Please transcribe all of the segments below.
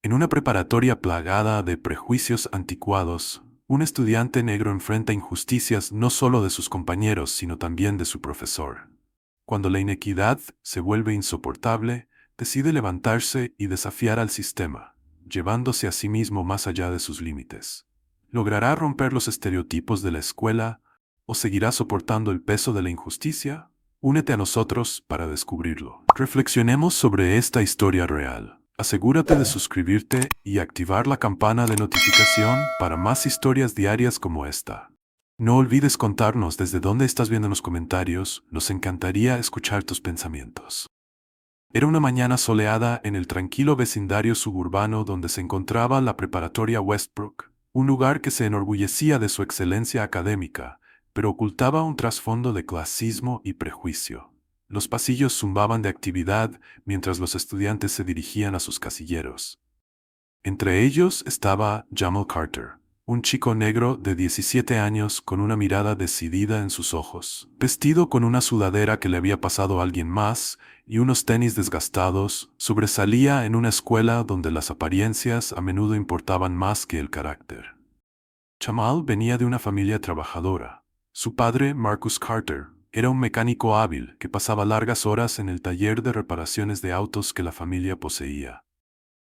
En una preparatoria plagada de prejuicios anticuados, un estudiante negro enfrenta injusticias no solo de sus compañeros, sino también de su profesor. Cuando la inequidad se vuelve insoportable, decide levantarse y desafiar al sistema, llevándose a sí mismo más allá de sus límites. ¿Logrará romper los estereotipos de la escuela o seguirá soportando el peso de la injusticia? Únete a nosotros para descubrirlo. Reflexionemos sobre esta historia real. Asegúrate de suscribirte y activar la campana de notificación para más historias diarias como esta. No olvides contarnos desde dónde estás viendo en los comentarios, nos encantaría escuchar tus pensamientos. Era una mañana soleada en el tranquilo vecindario suburbano donde se encontraba la preparatoria Westbrook, un lugar que se enorgullecía de su excelencia académica, pero ocultaba un trasfondo de clasismo y prejuicio. Los pasillos zumbaban de actividad mientras los estudiantes se dirigían a sus casilleros. Entre ellos estaba Jamal Carter, un chico negro de 17 años con una mirada decidida en sus ojos, vestido con una sudadera que le había pasado a alguien más y unos tenis desgastados, sobresalía en una escuela donde las apariencias a menudo importaban más que el carácter. Jamal venía de una familia trabajadora. Su padre, Marcus Carter, era un mecánico hábil que pasaba largas horas en el taller de reparaciones de autos que la familia poseía.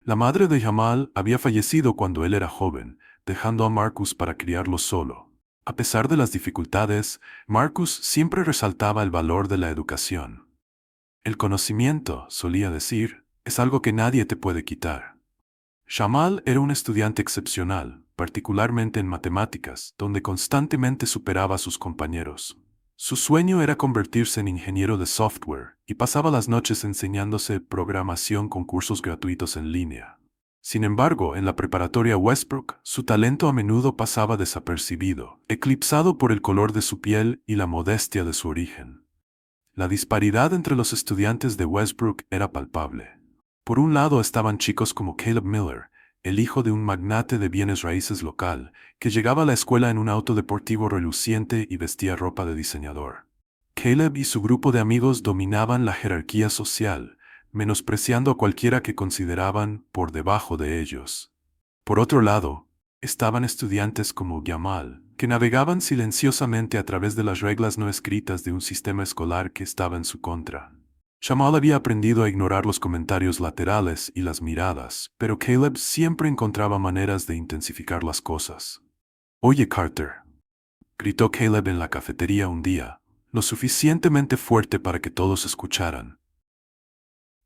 La madre de Jamal había fallecido cuando él era joven, dejando a Marcus para criarlo solo. A pesar de las dificultades, Marcus siempre resaltaba el valor de la educación. El conocimiento, solía decir, es algo que nadie te puede quitar. Jamal era un estudiante excepcional, particularmente en matemáticas, donde constantemente superaba a sus compañeros. Su sueño era convertirse en ingeniero de software y pasaba las noches enseñándose programación con cursos gratuitos en línea. Sin embargo, en la preparatoria Westbrook, su talento a menudo pasaba desapercibido, eclipsado por el color de su piel y la modestia de su origen. La disparidad entre los estudiantes de Westbrook era palpable. Por un lado estaban chicos como Caleb Miller, el hijo de un magnate de bienes raíces local, que llegaba a la escuela en un auto deportivo reluciente y vestía ropa de diseñador. Caleb y su grupo de amigos dominaban la jerarquía social, menospreciando a cualquiera que consideraban por debajo de ellos. Por otro lado, estaban estudiantes como Jamal, que navegaban silenciosamente a través de las reglas no escritas de un sistema escolar que estaba en su contra. Jamal había aprendido a ignorar los comentarios laterales y las miradas, pero Caleb siempre encontraba maneras de intensificar las cosas. «Oye, Carter», gritó Caleb en la cafetería un día, lo suficientemente fuerte para que todos escucharan.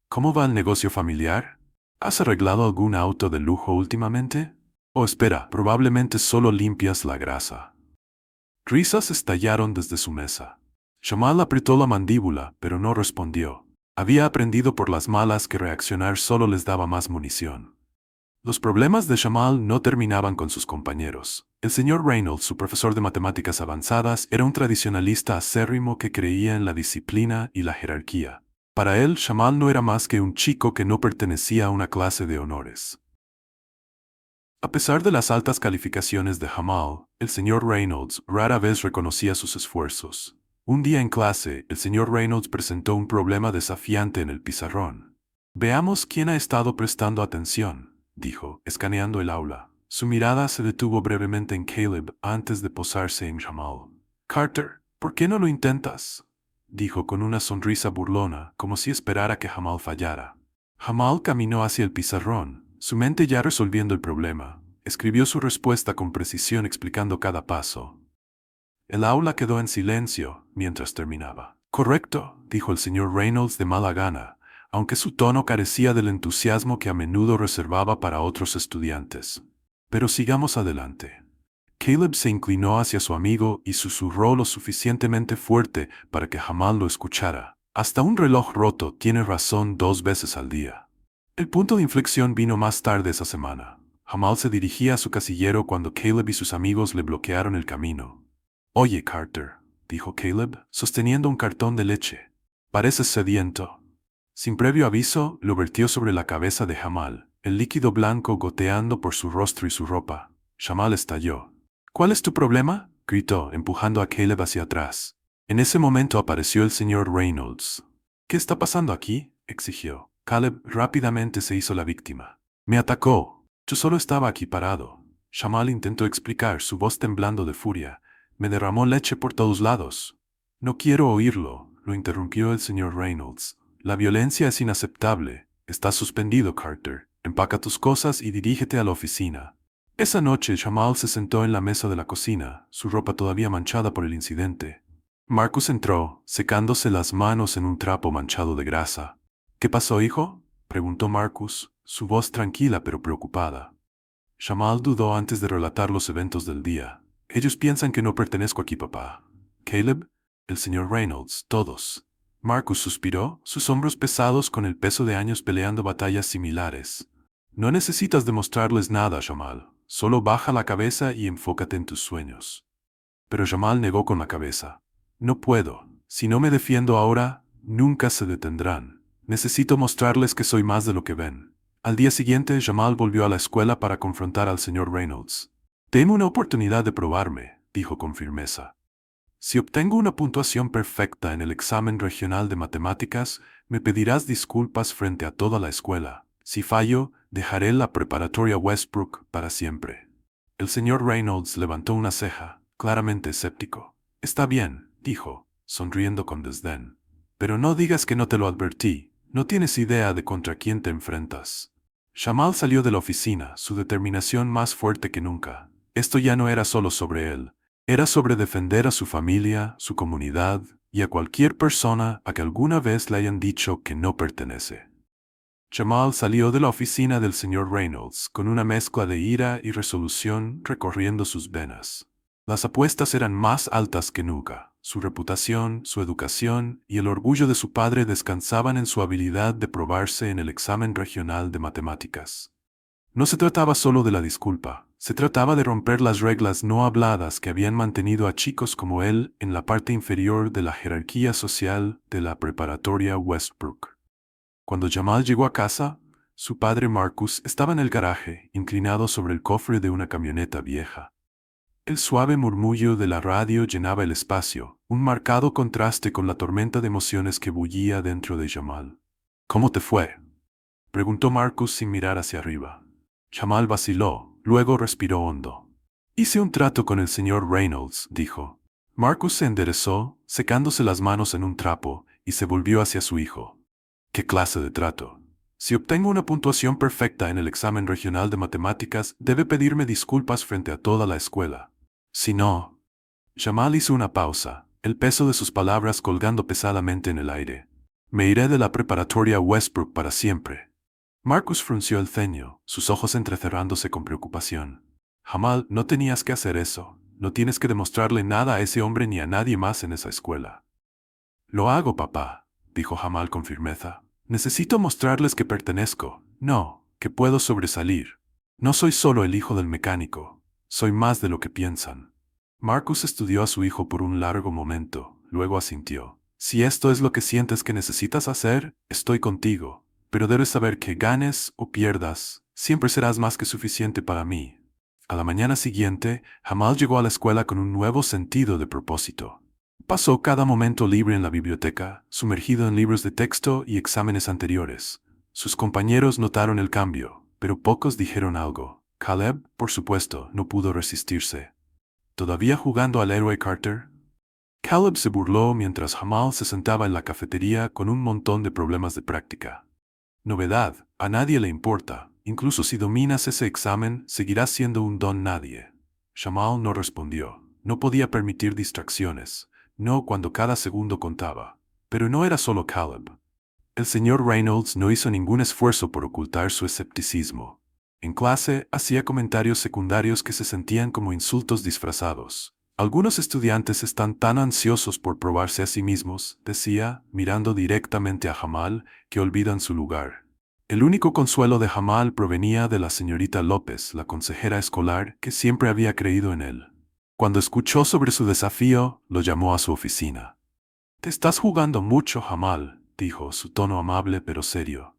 «¿Cómo va el negocio familiar? ¿Has arreglado algún auto de lujo últimamente? Oh, espera, probablemente solo limpias la grasa». Risas estallaron desde su mesa. Jamal apretó la mandíbula, pero no respondió. Había aprendido por las malas que reaccionar solo les daba más munición. Los problemas de Jamal no terminaban con sus compañeros. El señor Reynolds, su profesor de matemáticas avanzadas, era un tradicionalista acérrimo que creía en la disciplina y la jerarquía. Para él, Jamal no era más que un chico que no pertenecía a una clase de honores. A pesar de las altas calificaciones de Jamal, el señor Reynolds rara vez reconocía sus esfuerzos. Un día en clase, el señor Reynolds presentó un problema desafiante en el pizarrón. «Veamos quién ha estado prestando atención», dijo, escaneando el aula. Su mirada se detuvo brevemente en Caleb antes de posarse en Jamal. «Carter, ¿por qué no lo intentas?», dijo con una sonrisa burlona, como si esperara que Jamal fallara. Jamal caminó hacia el pizarrón, su mente ya resolviendo el problema. Escribió su respuesta con precisión explicando cada paso. El aula quedó en silencio mientras terminaba. «Correcto», dijo el señor Reynolds de mala gana, aunque su tono carecía del entusiasmo que a menudo reservaba para otros estudiantes. «Pero sigamos adelante». Caleb se inclinó hacia su amigo y susurró lo suficientemente fuerte para que Jamal lo escuchara. «Hasta un reloj roto tiene razón 2 veces al día». El punto de inflexión vino más tarde esa semana. Jamal se dirigía a su casillero cuando Caleb y sus amigos le bloquearon el camino. «Oye, Carter», dijo Caleb, sosteniendo un cartón de leche. «Pareces sediento». Sin previo aviso, lo vertió sobre la cabeza de Jamal, el líquido blanco goteando por su rostro y su ropa. Jamal estalló. «¿Cuál es tu problema?», gritó, empujando a Caleb hacia atrás. En ese momento apareció el señor Reynolds. «¿Qué está pasando aquí?», exigió. Caleb rápidamente se hizo la víctima. Me atacó. Yo solo estaba aquí parado. Jamal intentó explicar, su voz temblando de furia. Me derramó leche por todos lados. No quiero oírlo, lo interrumpió el señor Reynolds. La violencia es inaceptable. Estás suspendido, Carter. Empaca tus cosas y dirígete a la oficina. Esa noche, Jamal se sentó en la mesa de la cocina, su ropa todavía manchada por el incidente. Marcus entró, secándose las manos en un trapo manchado de grasa. ¿Qué pasó, hijo?, preguntó Marcus, su voz tranquila pero preocupada. Jamal dudó antes de relatar los eventos del día. Ellos piensan que no pertenezco aquí, papá. Caleb, el señor Reynolds, todos. Marcus suspiró, sus hombros pesados con el peso de años peleando batallas similares. No necesitas demostrarles nada, Jamal. Solo baja la cabeza y enfócate en tus sueños. Pero Jamal negó con la cabeza. No puedo. Si no me defiendo ahora, nunca se detendrán. Necesito mostrarles que soy más de lo que ven. Al día siguiente, Jamal volvió a la escuela para confrontar al señor Reynolds. Tengo una oportunidad de probarme, dijo con firmeza. Si obtengo una puntuación perfecta en el examen regional de matemáticas, me pedirás disculpas frente a toda la escuela. Si fallo, dejaré la preparatoria Westbrook para siempre. El señor Reynolds levantó una ceja, claramente escéptico. Está bien, dijo, sonriendo con desdén. Pero no digas que no te lo advertí. No tienes idea de contra quién te enfrentas. Jamal salió de la oficina, su determinación más fuerte que nunca. Esto ya no era solo sobre él. Era sobre defender a su familia, su comunidad y a cualquier persona a que alguna vez le hayan dicho que no pertenece. Jamal salió de la oficina del señor Reynolds con una mezcla de ira y resolución recorriendo sus venas. Las apuestas eran más altas que nunca. Su reputación, su educación y el orgullo de su padre descansaban en su habilidad de probarse en el examen regional de matemáticas. No se trataba solo de la disculpa, se trataba de romper las reglas no habladas que habían mantenido a chicos como él en la parte inferior de la jerarquía social de la preparatoria Westbrook. Cuando Jamal llegó a casa, su padre Marcus estaba en el garaje, inclinado sobre el cofre de una camioneta vieja. El suave murmullo de la radio llenaba el espacio, un marcado contraste con la tormenta de emociones que bullía dentro de Jamal. ¿Cómo te fue?, preguntó Marcus sin mirar hacia arriba. Jamal vaciló, luego respiró hondo. Hice un trato con el señor Reynolds, dijo. Marcus se enderezó, secándose las manos en un trapo, y se volvió hacia su hijo. ¿Qué clase de trato? Si obtengo una puntuación perfecta en el examen regional de matemáticas, debe pedirme disculpas frente a toda la escuela. Si no... Jamal hizo una pausa, el peso de sus palabras colgando pesadamente en el aire. Me iré de la preparatoria Westbrook para siempre. Marcus frunció el ceño, sus ojos entrecerrándose con preocupación. Jamal, no tenías que hacer eso. No tienes que demostrarle nada a ese hombre ni a nadie más en esa escuela. Lo hago, papá, dijo Jamal con firmeza. Necesito mostrarles que pertenezco, no, que puedo sobresalir. No soy solo el hijo del mecánico, soy más de lo que piensan. Marcus estudió a su hijo por un largo momento, luego asintió. Si esto es lo que sientes que necesitas hacer, estoy contigo. Pero debes saber que ganes o pierdas, siempre serás más que suficiente para mí. A la mañana siguiente, Jamal llegó a la escuela con un nuevo sentido de propósito. Pasó cada momento libre en la biblioteca, sumergido en libros de texto y exámenes anteriores. Sus compañeros notaron el cambio, pero pocos dijeron algo. Caleb, por supuesto, no pudo resistirse. ¿Todavía jugando al héroe Carter? Caleb se burló mientras Jamal se sentaba en la cafetería con un montón de problemas de práctica. Novedad, a nadie le importa. Incluso si dominas ese examen, seguirás siendo un don nadie. Jamal no respondió. No podía permitir distracciones. No cuando cada segundo contaba. Pero no era solo Caleb. El señor Reynolds no hizo ningún esfuerzo por ocultar su escepticismo. En clase, hacía comentarios secundarios que se sentían como insultos disfrazados. Algunos estudiantes están tan ansiosos por probarse a sí mismos, decía, mirando directamente a Jamal, que olvidan su lugar. El único consuelo de Jamal provenía de la señorita López, la consejera escolar, que siempre había creído en él. Cuando escuchó sobre su desafío, lo llamó a su oficina. «Te estás jugando mucho, Jamal», dijo, su tono amable pero serio.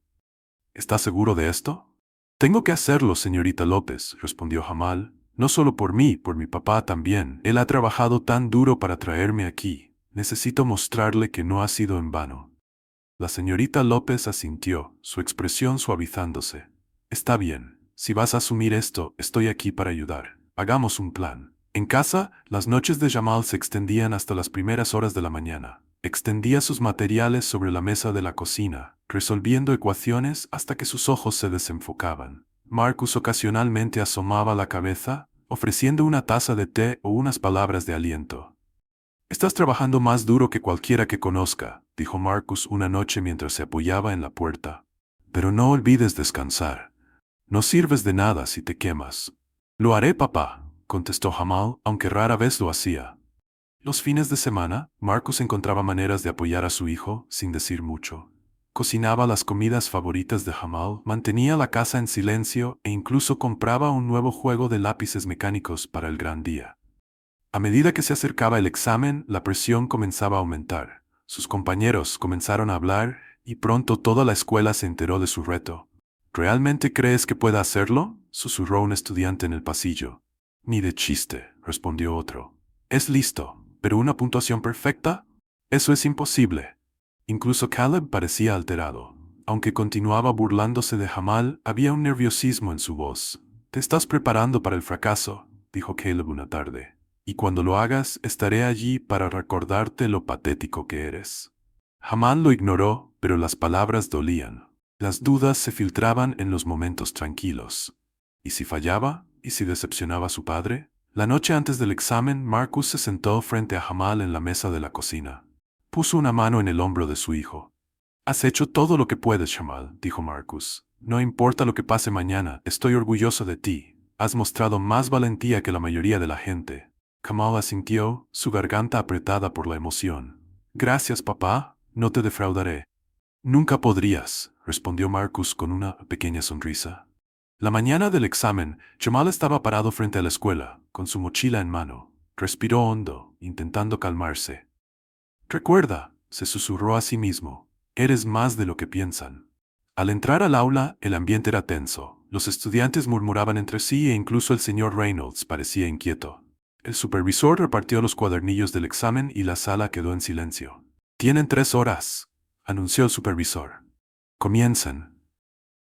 «¿Estás seguro de esto?» «Tengo que hacerlo, señorita López», respondió Jamal. «No solo por mí, por mi papá también. Él ha trabajado tan duro para traerme aquí. Necesito mostrarle que no ha sido en vano». La señorita López asintió, su expresión suavizándose. Está bien. Si vas a asumir esto, estoy aquí para ayudar. Hagamos un plan. En casa, las noches de Jamal se extendían hasta las primeras horas de la mañana. Extendía sus materiales sobre la mesa de la cocina, resolviendo ecuaciones hasta que sus ojos se desenfocaban. Marcus ocasionalmente asomaba la cabeza, ofreciendo una taza de té o unas palabras de aliento. «Estás trabajando más duro que cualquiera que conozca», dijo Marcus una noche mientras se apoyaba en la puerta. «Pero no olvides descansar. No sirves de nada si te quemas». «Lo haré, papá», contestó Jamal, aunque rara vez lo hacía. Los fines de semana, Marcus encontraba maneras de apoyar a su hijo, sin decir mucho. Cocinaba las comidas favoritas de Jamal, mantenía la casa en silencio e incluso compraba un nuevo juego de lápices mecánicos para el gran día. A medida que se acercaba el examen, la presión comenzaba a aumentar. Sus compañeros comenzaron a hablar y pronto toda la escuela se enteró de su reto. «¿Realmente crees que pueda hacerlo?», susurró un estudiante en el pasillo. «Ni de chiste», respondió otro. «Es listo, pero una puntuación perfecta, eso es imposible». Incluso Caleb parecía alterado. Aunque continuaba burlándose de Jamal, había un nerviosismo en su voz. «Te estás preparando para el fracaso», dijo Caleb una tarde. «Y cuando lo hagas, estaré allí para recordarte lo patético que eres». Jamal lo ignoró, pero las palabras dolían. Las dudas se filtraban en los momentos tranquilos. ¿Y si fallaba? ¿Y si decepcionaba a su padre? La noche antes del examen, Marcus se sentó frente a Jamal en la mesa de la cocina. Puso una mano en el hombro de su hijo. «Has hecho todo lo que puedes, Jamal», dijo Marcus. «No importa lo que pase mañana, estoy orgulloso de ti. Has mostrado más valentía que la mayoría de la gente». Jamal asintió, su garganta apretada por la emoción. «Gracias, papá, no te defraudaré». «Nunca podrías», respondió Marcus con una pequeña sonrisa. La mañana del examen, Jamal estaba parado frente a la escuela, con su mochila en mano. Respiró hondo, intentando calmarse. «Recuerda», se susurró a sí mismo, «eres más de lo que piensan». Al entrar al aula, el ambiente era tenso. Los estudiantes murmuraban entre sí e incluso el señor Reynolds parecía inquieto. El supervisor repartió los cuadernillos del examen y la sala quedó en silencio. «Tienen 3 horas», anunció el supervisor. «Comiencen».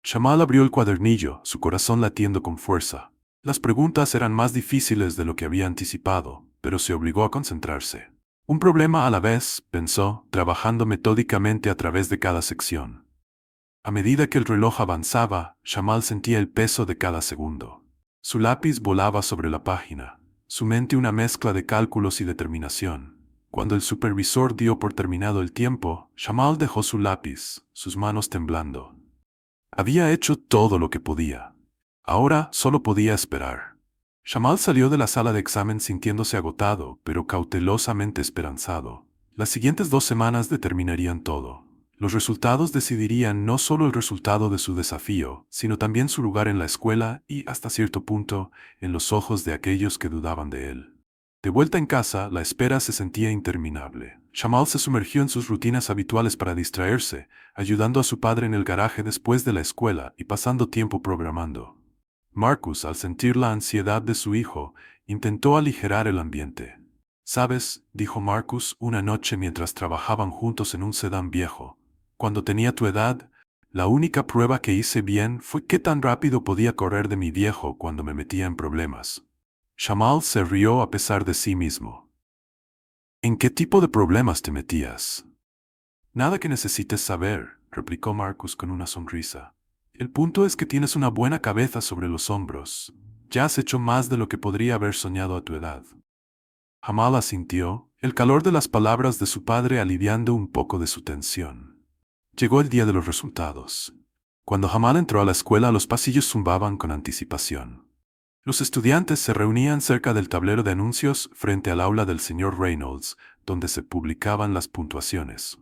Jamal abrió el cuadernillo, su corazón latiendo con fuerza. Las preguntas eran más difíciles de lo que había anticipado, pero se obligó a concentrarse. Un problema a la vez, pensó, trabajando metódicamente a través de cada sección. A medida que el reloj avanzaba, Jamal sentía el peso de cada segundo. Su lápiz volaba sobre la página, su mente una mezcla de cálculos y determinación. Cuando el supervisor dio por terminado el tiempo, Jamal dejó su lápiz, sus manos temblando. Había hecho todo lo que podía. Ahora solo podía esperar. Jamal salió de la sala de examen sintiéndose agotado, pero cautelosamente esperanzado. Las siguientes 2 semanas determinarían todo. Los resultados decidirían no solo el resultado de su desafío, sino también su lugar en la escuela y, hasta cierto punto, en los ojos de aquellos que dudaban de él. De vuelta en casa, la espera se sentía interminable. Jamal se sumergió en sus rutinas habituales para distraerse, ayudando a su padre en el garaje después de la escuela y pasando tiempo programando. Marcus, al sentir la ansiedad de su hijo, intentó aligerar el ambiente. «¿Sabes?», dijo Marcus una noche mientras trabajaban juntos en un sedán viejo. «Cuando tenía tu edad, la única prueba que hice bien fue qué tan rápido podía correr de mi viejo cuando me metía en problemas». Jamal se rió a pesar de sí mismo. «¿En qué tipo de problemas te metías?». «Nada que necesites saber», replicó Marcus con una sonrisa. «El punto es que tienes una buena cabeza sobre los hombros. Ya has hecho más de lo que podría haber soñado a tu edad». Jamal asintió, el calor de las palabras de su padre aliviando un poco de su tensión. Llegó el día de los resultados. Cuando Jamal entró a la escuela, los pasillos zumbaban con anticipación. Los estudiantes se reunían cerca del tablero de anuncios frente al aula del señor Reynolds, donde se publicaban las puntuaciones.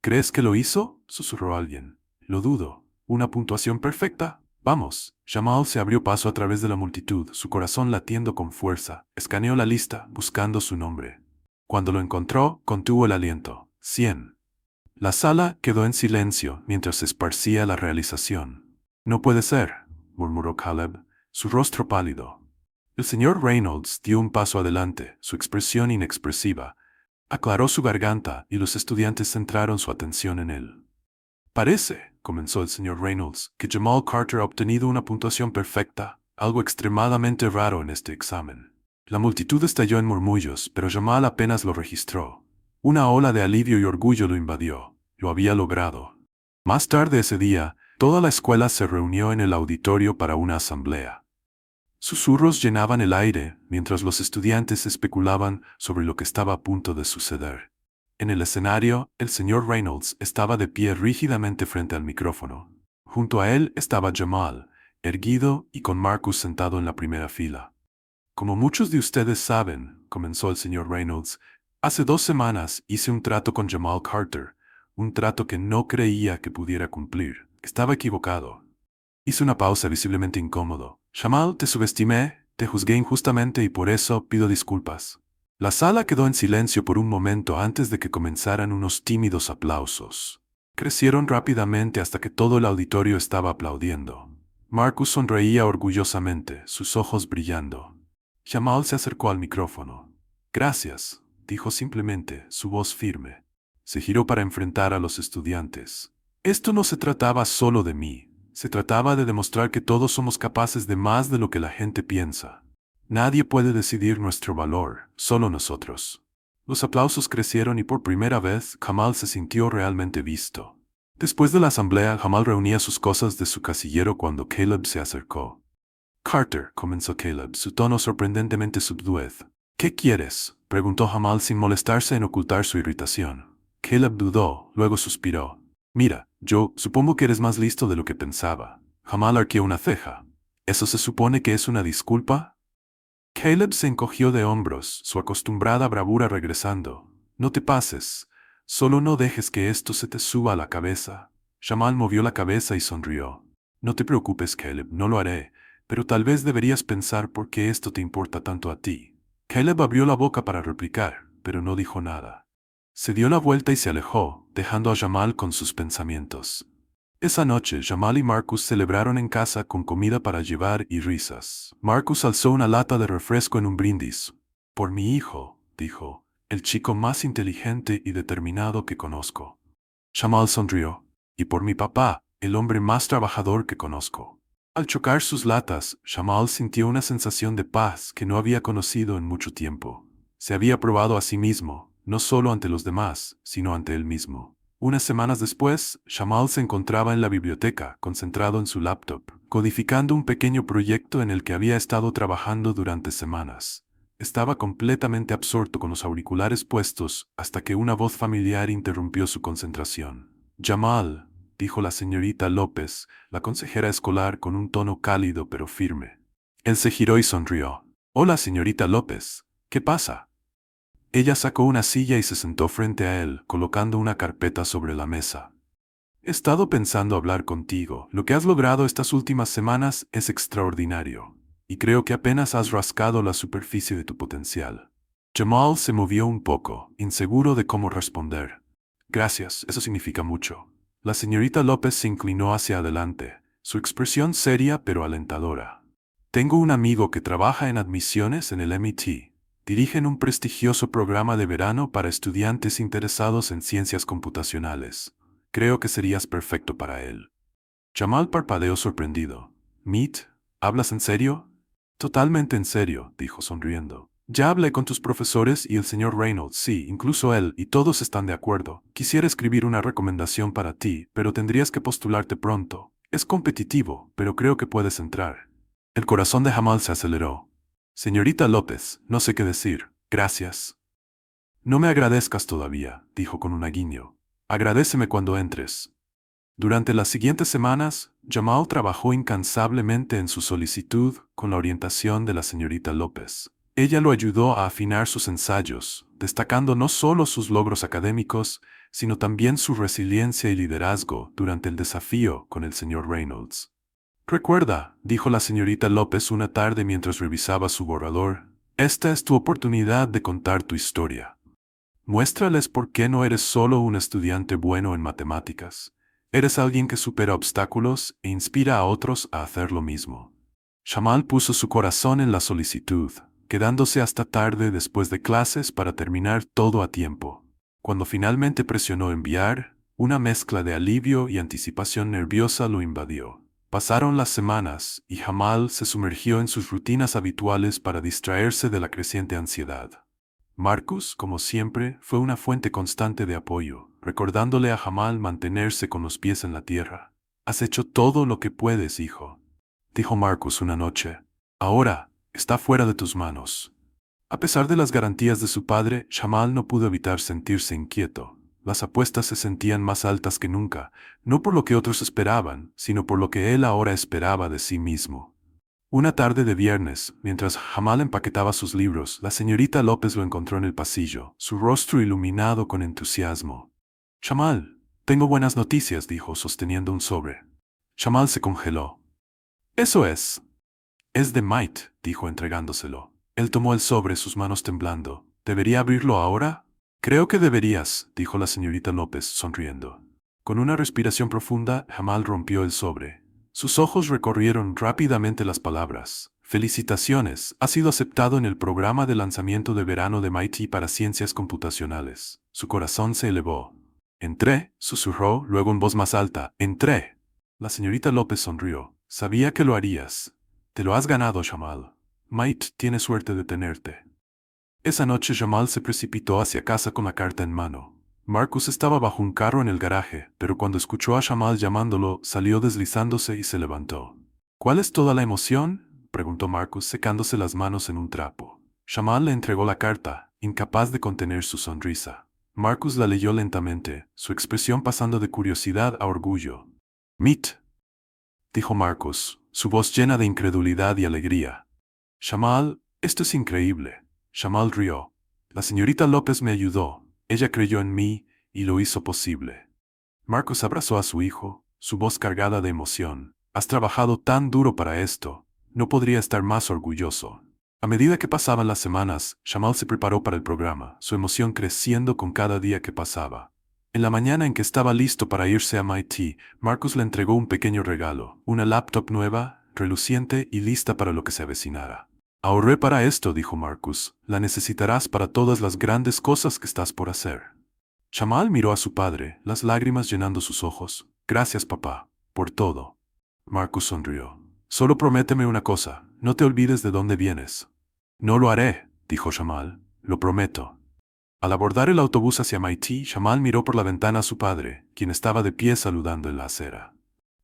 «¿Crees que lo hizo?», susurró alguien. «Lo dudo. ¿Una puntuación perfecta? Vamos». Jamal se abrió paso a través de la multitud, su corazón latiendo con fuerza. Escaneó la lista, buscando su nombre. Cuando lo encontró, contuvo el aliento. 100. La sala quedó en silencio mientras se esparcía la realización. «No puede ser», murmuró Caleb, su rostro pálido. El señor Reynolds dio un paso adelante, su expresión inexpresiva. Aclaró su garganta y los estudiantes centraron su atención en él. «Parece», comenzó el señor Reynolds, que Jamal Carter ha obtenido una puntuación perfecta, algo extremadamente raro en este examen. La multitud estalló en murmullos, pero Jamal apenas lo registró. Una ola de alivio y orgullo lo invadió. Lo había logrado. Más tarde ese día, toda la escuela se reunió en el auditorio para una asamblea. Susurros llenaban el aire mientras los estudiantes especulaban sobre lo que estaba a punto de suceder. En el escenario, el señor Reynolds estaba de pie rígidamente frente al micrófono. Junto a él estaba Jamal, erguido y con Marcus sentado en la primera fila. Como muchos de ustedes saben, comenzó el señor Reynolds, hace 2 semanas hice un trato con Jamal Carter, un trato que no creía que pudiera cumplir. Estaba equivocado. Hice una pausa visiblemente incómodo. Jamal, te subestimé, te juzgué injustamente y por eso pido disculpas. La sala quedó en silencio por un momento antes de que comenzaran unos tímidos aplausos. Crecieron rápidamente hasta que todo el auditorio estaba aplaudiendo. Marcus sonreía orgullosamente, sus ojos brillando. Jamal se acercó al micrófono. Gracias, dijo simplemente, su voz firme. Se giró para enfrentar a los estudiantes. Esto no se trataba solo de mí. Se trataba de demostrar que todos somos capaces de más de lo que la gente piensa. Nadie puede decidir nuestro valor, solo nosotros. Los aplausos crecieron y por primera vez Jamal se sintió realmente visto. Después de la asamblea, Jamal reunía sus cosas de su casillero cuando Caleb se acercó. Carter, comenzó Caleb, su tono sorprendentemente subduez. ¿Qué quieres?, preguntó Jamal sin molestarse en ocultar su irritación. Caleb dudó, luego suspiró. Mira, yo supongo que eres más listo de lo que pensaba. Jamal arqueó una ceja. ¿Eso se supone que es una disculpa? Caleb se encogió de hombros, su acostumbrada bravura regresando. No te pases. Solo no dejes que esto se te suba a la cabeza. Jamal movió la cabeza y sonrió. No te preocupes, Caleb, no lo haré, pero tal vez deberías pensar por qué esto te importa tanto a ti. Caleb abrió la boca para replicar, pero no dijo nada. Se dio la vuelta y se alejó, dejando a Jamal con sus pensamientos. Esa noche, Jamal y Marcus celebraron en casa con comida para llevar y risas. Marcus alzó una lata de refresco en un brindis. Por mi hijo, dijo, el chico más inteligente y determinado que conozco. Jamal sonrió. Y por mi papá, el hombre más trabajador que conozco. Al chocar sus latas, Jamal sintió una sensación de paz que no había conocido en mucho tiempo. Se había probado a sí mismo, no solo ante los demás, sino ante él mismo. Unas semanas después, Jamal se encontraba en la biblioteca, concentrado en su laptop, codificando un pequeño proyecto en el que había estado trabajando durante semanas. Estaba completamente absorto con los auriculares puestos hasta que una voz familiar interrumpió su concentración. Jamal, dijo la señorita López, la consejera escolar con un tono cálido pero firme. Él se giró y sonrió. Hola, señorita López. ¿Qué pasa? Ella sacó una silla y se sentó frente a él, colocando una carpeta sobre la mesa. He estado pensando hablar contigo. Lo que has logrado estas últimas semanas es extraordinario, y creo que apenas has rascado la superficie de tu potencial. Jamal se movió un poco, inseguro de cómo responder. Gracias, eso significa mucho. La señorita López se inclinó hacia adelante, su expresión seria pero alentadora. Tengo un amigo que trabaja en admisiones en el MIT. Dirigen un prestigioso programa de verano para estudiantes interesados en ciencias computacionales. Creo que serías perfecto para él. Jamal parpadeó sorprendido. ¿MIT? ¿Hablas en serio? Totalmente en serio, dijo sonriendo. Ya hablé con tus profesores y el señor Reynolds, sí, incluso él, y todos están de acuerdo. Quisiera escribir una recomendación para ti, pero tendrías que postularte pronto. Es competitivo, pero creo que puedes entrar. El corazón de Jamal se aceleró. Señorita López, no sé qué decir. Gracias. No me agradezcas todavía, dijo con un guiño. Agradéceme cuando entres. Durante las siguientes semanas, Jamal trabajó incansablemente en su solicitud con la orientación de la señorita López. Ella lo ayudó a afinar sus ensayos, destacando no solo sus logros académicos, sino también su resiliencia y liderazgo durante el desafío con el señor Reynolds. Recuerda, dijo la señorita López una tarde mientras revisaba su borrador, esta es tu oportunidad de contar tu historia. Muéstrales por qué no eres solo un estudiante bueno en matemáticas. Eres alguien que supera obstáculos e inspira a otros a hacer lo mismo. Jamal puso su corazón en la solicitud, quedándose hasta tarde después de clases para terminar todo a tiempo. Cuando finalmente presionó enviar, Una mezcla de alivio y anticipación nerviosa lo invadió. Pasaron las semanas y Jamal se sumergió en sus rutinas habituales para distraerse de la creciente ansiedad. Marcus, como siempre, fue una fuente constante de apoyo, recordándole a Jamal mantenerse con los pies en la tierra. «Has hecho todo lo que puedes, hijo», dijo Marcus una noche. «Ahora está fuera de tus manos». A pesar de las garantías de su padre, Jamal no pudo evitar sentirse inquieto. Las apuestas se sentían más altas que nunca, no por lo que otros esperaban, sino por lo que él ahora esperaba de sí mismo. Una tarde de viernes, mientras Jamal empaquetaba sus libros, la señorita López lo encontró en el pasillo, su rostro iluminado con entusiasmo. «Jamal, tengo buenas noticias», dijo, sosteniendo un sobre. Jamal se congeló. «Eso es». «Es de Might», dijo, entregándoselo. Él tomó el sobre, sus manos temblando. «¿Debería abrirlo ahora?» «Creo que deberías», dijo la señorita López, sonriendo. Con una respiración profunda, Jamal rompió el sobre. Sus ojos recorrieron rápidamente las palabras. «Felicitaciones, ha sido aceptado en el programa de lanzamiento de verano de MIT para ciencias computacionales». Su corazón se elevó. «Entré», susurró, luego en voz más alta. «Entré». La señorita López sonrió. «Sabía que lo harías. Te lo has ganado, Jamal. Might tiene suerte de tenerte». Esa noche Jamal se precipitó hacia casa con la carta en mano. Marcus estaba bajo un carro en el garaje, pero cuando escuchó a Jamal llamándolo, salió deslizándose y se levantó. «¿Cuál es toda la emoción?», preguntó Marcus, secándose las manos en un trapo. Jamal le entregó la carta, incapaz de contener su sonrisa. Marcus la leyó lentamente, su expresión pasando de curiosidad a orgullo. «Meet», dijo Marcus, su voz llena de incredulidad y alegría. «Jamal, esto es increíble». Jamal rió. «La señorita López me ayudó. Ella creyó en mí y lo hizo posible». Marcus abrazó a su hijo, su voz cargada de emoción. «Has trabajado tan duro para esto. No podría estar más orgulloso». A medida que pasaban las semanas, Jamal se preparó para el programa, su emoción creciendo con cada día que pasaba. En la mañana en que estaba listo para irse a MIT, Marcus le entregó un pequeño regalo, una laptop nueva, reluciente y lista para lo que se avecinara. «Ahorré para esto», dijo Marcus. «La necesitarás para todas las grandes cosas que estás por hacer». Jamal miró a su padre, las lágrimas llenando sus ojos. «Gracias, papá, por todo». Marcus sonrió. «Solo prométeme una cosa, no te olvides de dónde vienes». «No lo haré», dijo Jamal. «Lo prometo». Al abordar el autobús hacia MIT, Jamal miró por la ventana a su padre, quien estaba de pie saludando en la acera.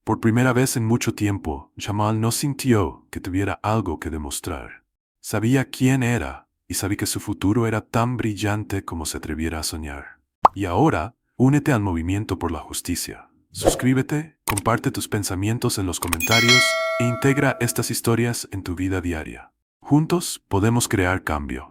Por primera vez en mucho tiempo, Jamal no sintió que tuviera algo que demostrar. Sabía quién era, y sabía que su futuro era tan brillante como se atreviera a soñar. Y ahora, únete al movimiento por la justicia. Suscríbete, comparte tus pensamientos en los comentarios e integra estas historias en tu vida diaria. Juntos podemos crear cambio.